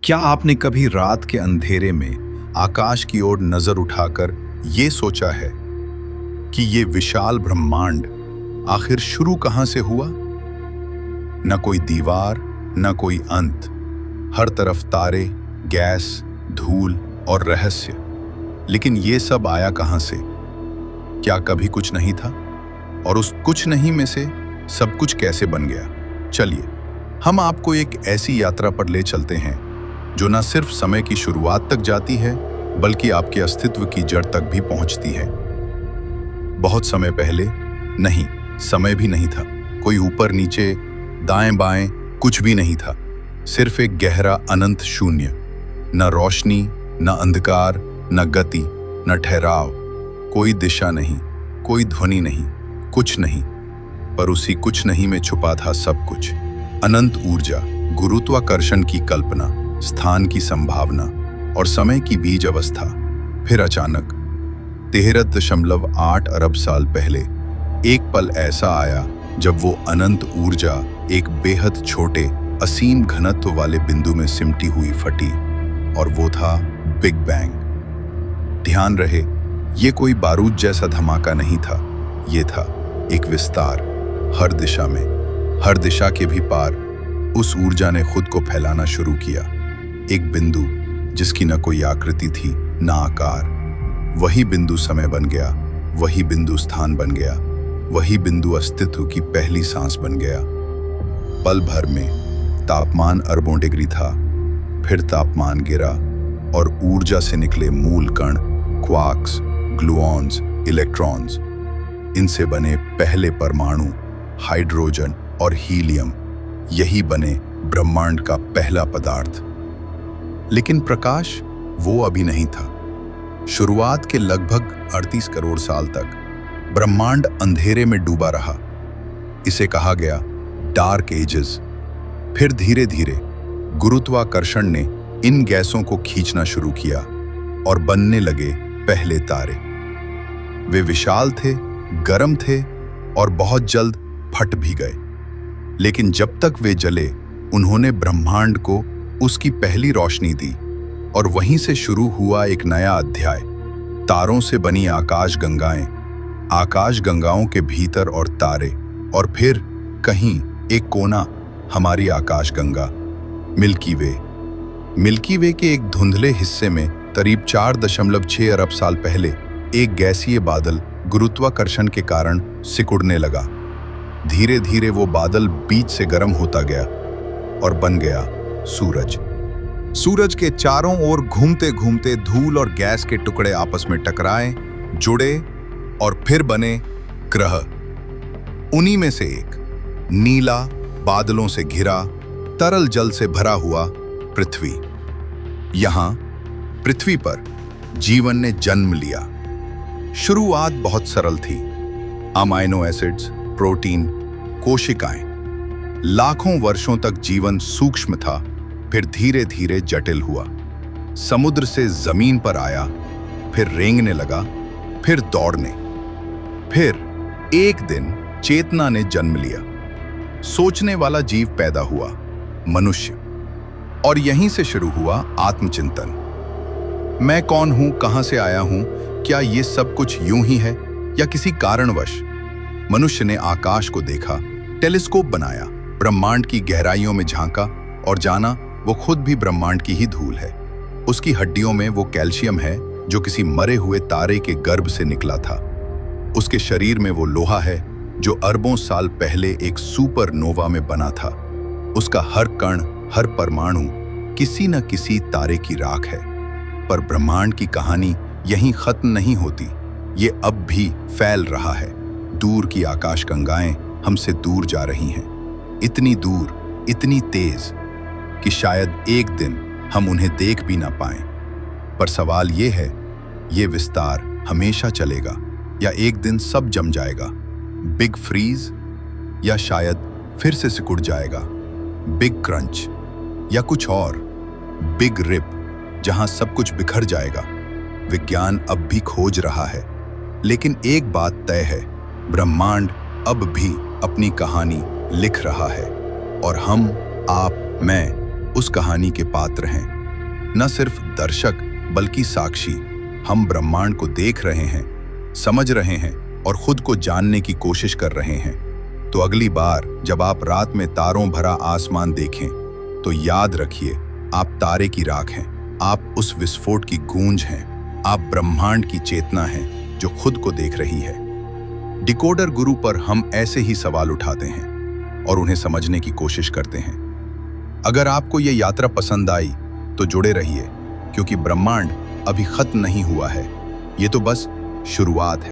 क्या आपने कभी रात के अंधेरे में आकाश की ओर नजर उठाकर ये सोचा है कि ये विशाल ब्रह्मांड आखिर शुरू कहां से हुआ? न कोई दीवार, न कोई अंत, हर तरफ तारे, गैस, धूल और रहस्य। लेकिन ये सब आया कहां से? क्या कभी कुछ नहीं था? और उस कुछ नहीं में से सब कुछ कैसे बन गया? चलिए, हम आपको एक ऐसी यात्रा पर ले चलते हैं जो न सिर्फ समय की शुरुआत तक जाती है, बल्कि आपके अस्तित्व की जड़ तक भी पहुंचती है। बहुत समय पहले, नहीं, समय भी नहीं था, कोई ऊपर नीचे, दाएं बाएं, कुछ भी नहीं था। सिर्फ एक गहरा अनंत शून्य। न रोशनी, न अंधकार, न गति, न ठहराव, कोई दिशा नहीं, कोई ध्वनि नहीं, कुछ नहीं। पर उसी कुछ नहीं में छुपा था सब कुछ। अनंत ऊर्जा, गुरुत्वाकर्षण की कल्पना, स्थान की संभावना और समय की बीज अवस्था। फिर अचानक 13.8 अरब साल पहले एक पल ऐसा आया जब वो अनंत ऊर्जा एक बेहद छोटे, असीम घनत्व वाले बिंदु में सिमटी हुई फटी, और वो था बिग बैंग। ध्यान रहे, ये कोई बारूद जैसा धमाका नहीं था, ये था एक विस्तार। हर दिशा में, हर दिशा के भी पार, उस ऊर्जा ने खुद को फैलाना शुरू किया। एक बिंदु जिसकी न कोई आकृति थी, न आकार। वही बिंदु समय बन गया, वही बिंदु स्थान बन गया, वही बिंदु अस्तित्व की पहली सांस बन गया। पल भर में तापमान अरबों डिग्री था, फिर तापमान गिरा और ऊर्जा से निकले मूल कण, क्वार्क्स, ग्लूऑन्स, इलेक्ट्रॉन्स, इनसे बने पहले परमाणु, हाइड्रोजन और हीलियम। यही बने ब्रह्मांड का पहला पदार्थ। लेकिन प्रकाश वो अभी नहीं था। शुरुआत के लगभग 38 करोड़ साल तक ब्रह्मांड अंधेरे में डूबा रहा। इसे कहा गया डार्क एजेस। फिर धीरे धीरे गुरुत्वाकर्षण ने इन गैसों को खींचना शुरू किया और बनने लगे पहले तारे। वे विशाल थे, गर्म थे और बहुत जल्द फट भी गए। लेकिन जब तक वे जले, उन्होंने ब्रह्मांड को उसकी पहली रोशनी दी, और वहीं से शुरू हुआ एक नया अध्याय। तारों से बनी आकाश गंगाएं, आकाश गंगाओं के भीतर और तारे, और फिर कहीं एक कोना, हमारी आकाश गंगा, मिल्की वे। मिल्की वे के एक धुंधले हिस्से में करीब 4.6 अरब साल पहले एक गैसीय बादल गुरुत्वाकर्षण के कारण सिकुड़ने लगा। धीरे धीरे वो बादल बीच से गर्म होता गया और बन गया सूरज। सूरज के चारों ओर घूमते घूमते धूल और गैस के टुकड़े आपस में टकराए, जुड़े और फिर बने ग्रह। उन्हीं में से एक, नीला, बादलों से घिरा, तरल जल से भरा हुआ पृथ्वी। यहां पृथ्वी पर जीवन ने जन्म लिया। शुरुआत बहुत सरल थी। अमाइनो एसिड्स, प्रोटीन, कोशिकाएं। लाखों वर्षों तक जीवन सूक्ष्म था, फिर धीरे धीरे जटिल हुआ। समुद्र से जमीन पर आया, फिर रेंगने लगा, फिर दौड़ने। फिर एक दिन चेतना ने जन्म लिया। सोचने वाला जीव पैदा हुआ, मनुष्य। और यहीं से शुरू हुआ आत्मचिंतन। मैं कौन हूं, कहां से आया हूं, क्या ये सब कुछ यूं ही है या किसी कारणवश? मनुष्य ने आकाश को देखा, टेलीस्कोप बनाया, ब्रह्मांड की गहराइयों में झांका और जाना वो खुद भी ब्रह्मांड की ही धूल है। उसकी हड्डियों में वो कैल्शियम है जो किसी मरे हुए तारे के गर्भ से निकला था। उसके शरीर में वो लोहा है जो अरबों साल पहले एक सुपरनोवा में बना था। उसका हर कण, हर परमाणु किसी न किसी तारे की राख है। पर ब्रह्मांड की कहानी यहीं खत्म नहीं होती। ये अब भी फैल रहा है। दूर की आकाश गंगाएं हमसे दूर जा रही हैं, इतनी दूर, इतनी तेज कि शायद एक दिन हम उन्हें देख भी ना पाएं। पर सवाल ये है, ये विस्तार हमेशा चलेगा या एक दिन सब जम जाएगा? बिग फ्रीज, या शायद फिर से सिकुड़ जाएगा? बिग क्रंच, या कुछ और? बिग रिप, जहां सब कुछ बिखर जाएगा? विज्ञान अब भी खोज रहा है, लेकिन एक बात तय है, ब्रह्मांड अब भी अपनी कहानी लिख रहा है, और हम, आप, मैं उस कहानी के पात्र हैं। न सिर्फ दर्शक बल्कि साक्षी। हम ब्रह्मांड को देख रहे हैं, समझ रहे हैं और खुद को जानने की कोशिश कर रहे हैं। तो अगली बार जब आप रात में तारों भरा आसमान देखें तो याद रखिए, आप तारे की राख हैं, आप उस विस्फोट की गूंज हैं, आप ब्रह्मांड की चेतना हैं जो खुद को देख रही है। डिकोडर गुरु पर हम ऐसे ही सवाल उठाते हैं और उन्हें समझने की कोशिश करते हैं। अगर आपको ये यात्रा पसंद आई तो जुड़े रहिए, क्योंकि ब्रह्मांड अभी खत्म नहीं हुआ है, ये तो बस शुरुआत है।